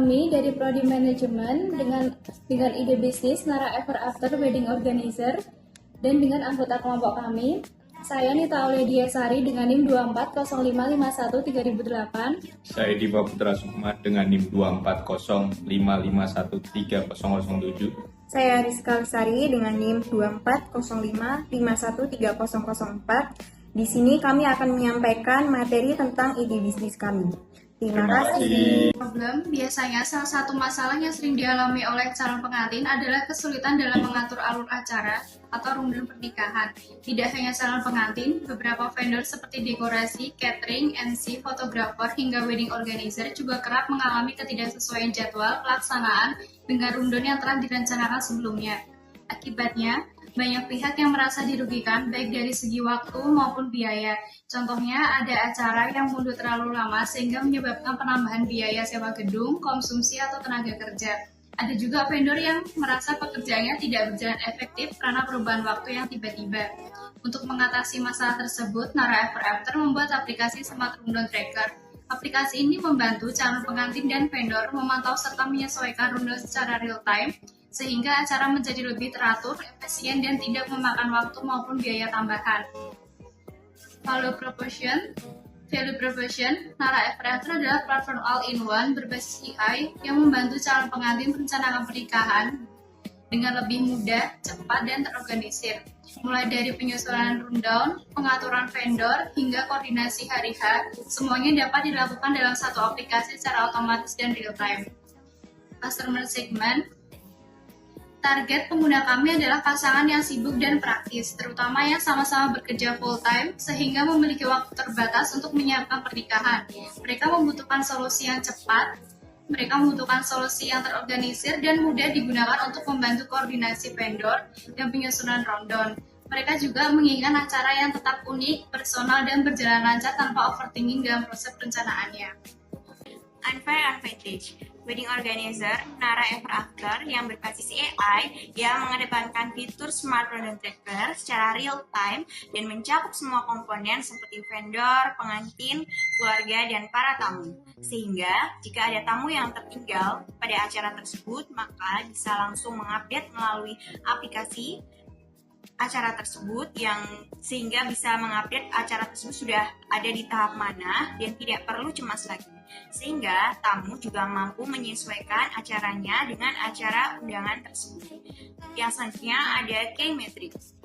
kami dari Prodi Manajemen dengan ide bisnis Nara Ever After Wedding Organizer dan dengan anggota kelompok kami. Saya Nita Auledia Sari dengan NIM 2405513008. Saya Diva Putra Sukma dengan NIM 2405513007. Saya Rizka Sari dengan NIM 2405513004. Di sini kami akan menyampaikan materi tentang ide bisnis kami. Terima kasih. Problem biasanya salah satu masalah yang sering dialami oleh calon pengantin adalah kesulitan dalam mengatur alur acara atau rundown pernikahan. Tidak hanya calon pengantin, beberapa vendor seperti dekorasi, catering, MC, fotografer, hingga wedding organizer juga kerap mengalami ketidaksesuaian jadwal pelaksanaan dengan rundown yang telah direncanakan sebelumnya. Akibatnya, banyak pihak yang merasa dirugikan baik dari segi waktu maupun biaya. Contohnya ada acara yang mundur terlalu lama sehingga menyebabkan penambahan biaya sewa gedung, konsumsi atau tenaga kerja. Ada juga vendor yang merasa pekerjaannya tidak berjalan efektif karena perubahan waktu yang tiba-tiba. Untuk mengatasi masalah tersebut, Nara Ever After membuat aplikasi Smart Rundown Tracker. Aplikasi ini membantu calon pengantin dan vendor memantau serta menyesuaikan rundown secara real time sehingga acara menjadi lebih teratur, efisien, dan tidak memakan waktu maupun biaya tambahan. Value Proposition, Nara Ever After adalah platform all-in-one berbasis AI yang membantu calon pengantin merencanakan pernikahan dengan lebih mudah, cepat, dan terorganisir. Mulai dari penyusunan rundown, pengaturan vendor, hingga koordinasi hari H, semuanya dapat dilakukan dalam satu aplikasi secara otomatis dan real-time. Customer Segment. Target pengguna kami adalah pasangan yang sibuk dan praktis, terutama yang sama-sama bekerja full-time sehingga memiliki waktu terbatas untuk menyiapkan pernikahan. Mereka membutuhkan solusi yang cepat, mereka membutuhkan solusi yang terorganisir dan mudah digunakan untuk membantu koordinasi vendor dan penyusunan rundown. Mereka juga menginginkan acara yang tetap unik, personal, dan berjalan lancar tanpa overthinking dalam proses perencanaannya. Unfair Advantage, wedding organizer Nara Ever After yang berbasis AI yang mengedepankan fitur Smart Rundown Tracker secara real time dan mencakup semua komponen seperti vendor, pengantin, keluarga, dan para tamu. Sehingga jika ada tamu yang tertinggal pada acara tersebut, maka bisa langsung mengupdate melalui aplikasi acara tersebut sehingga bisa mengupdate acara tersebut sudah ada di tahap mana dan tidak perlu cemas lagi. Sehingga tamu juga mampu menyesuaikan acaranya dengan acara undangan tersebut. Yang selanjutnya ada K-Metrics.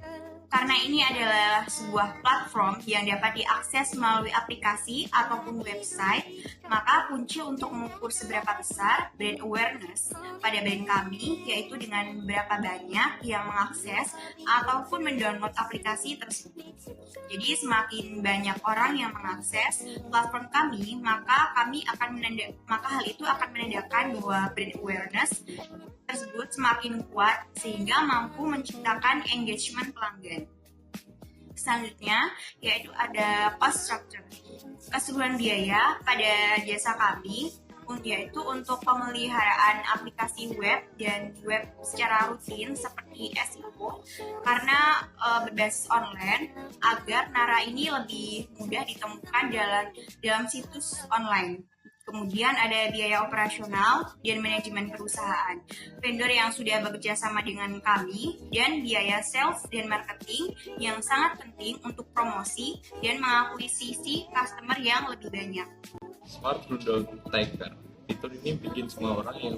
Karena ini adalah sebuah platform yang dapat diakses melalui aplikasi ataupun website, maka kunci untuk mengukur seberapa besar brand awareness pada brand kami yaitu dengan berapa banyak yang mengakses ataupun mendownload aplikasi tersebut. Jadi semakin banyak orang yang mengakses platform kami, maka hal itu akan menandakan bahwa brand awareness tersebut semakin kuat sehingga mampu menciptakan engagement pelanggan. Selanjutnya yaitu ada cost structure. Keseluruhan biaya pada jasa kami yaitu untuk pemeliharaan aplikasi web dan web secara rutin seperti SEO karena berbasis online agar Nara ini lebih mudah ditemukan dalam situs online. Kemudian ada biaya operasional dan manajemen perusahaan, vendor yang sudah bekerja sama dengan kami, dan biaya sales dan marketing yang sangat penting untuk promosi dan mengakuisisi customer yang lebih banyak. Smart Rundown Tracker. Fitur ini bikin semua orang yang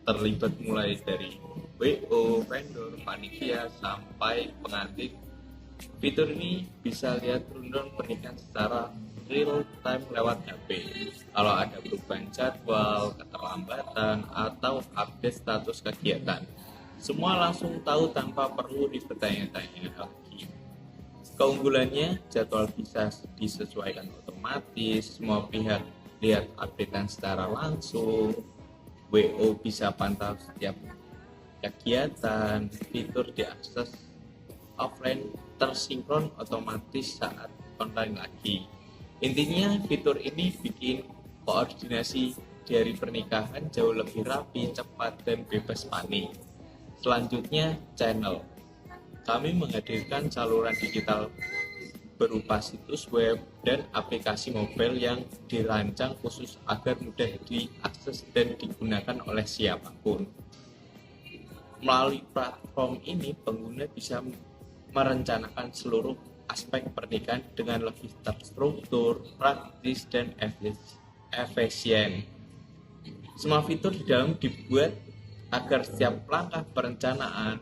terlibat mulai dari WO, vendor, panitia, sampai pengantin. Fitur ini bisa lihat rundown pernikahan secara real time lewat HP. Kalau ada perubahan jadwal, keterlambatan, atau update status kegiatan, semua langsung tahu tanpa perlu dibertanya-tanya lagi. Keunggulannya, jadwal bisa disesuaikan otomatis, semua pihak lihat updatean secara langsung, WO bisa pantau setiap kegiatan, fitur diakses offline tersinkron otomatis saat online lagi. Intinya fitur ini bikin koordinasi dari pernikahan jauh lebih rapi, cepat, dan bebas panik. Selanjutnya, channel. Kami menghadirkan saluran digital berupa situs web dan aplikasi mobile yang dirancang khusus agar mudah diakses dan digunakan oleh siapapun. Melalui platform ini, pengguna bisa merencanakan seluruh aspek pernikahan dengan lebih terstruktur, praktis, dan efisien. Semua fitur di dalam dibuat agar setiap langkah perencanaan,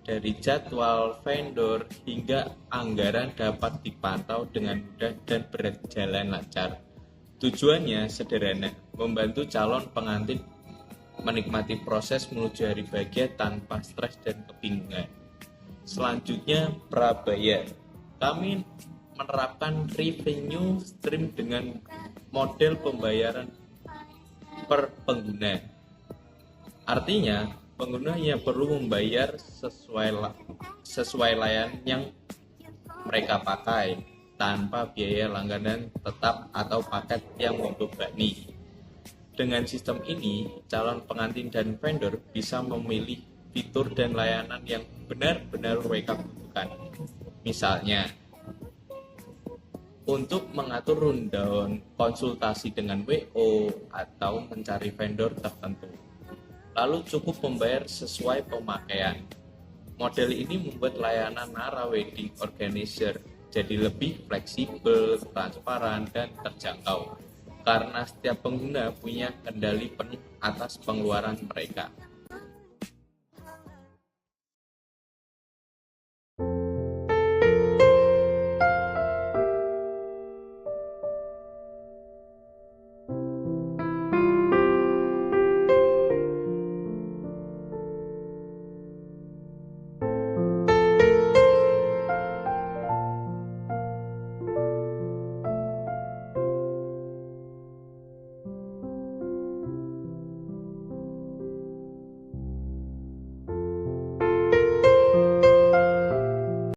dari jadwal, vendor, hingga anggaran dapat dipantau dengan mudah dan berjalan lancar. Tujuannya sederhana, membantu calon pengantin menikmati proses menuju hari bahagia tanpa stres dan kebingungan. Selanjutnya, prabayar. Kami menerapkan revenue stream dengan model pembayaran per pengguna. Artinya, pengguna hanya perlu membayar sesuai layanan yang mereka pakai tanpa biaya langganan tetap atau paket yang membebani. Dengan sistem ini, calon pengantin dan vendor bisa memilih fitur dan layanan yang benar-benar mereka butuhkan. Misalnya, untuk mengatur rundown, konsultasi dengan WO, atau mencari vendor tertentu. Lalu cukup membayar sesuai pemakaian. Model ini membuat layanan Nara Wedding Organizer jadi lebih fleksibel, transparan, dan terjangkau karena setiap pengguna punya kendali penuh atas pengeluaran mereka.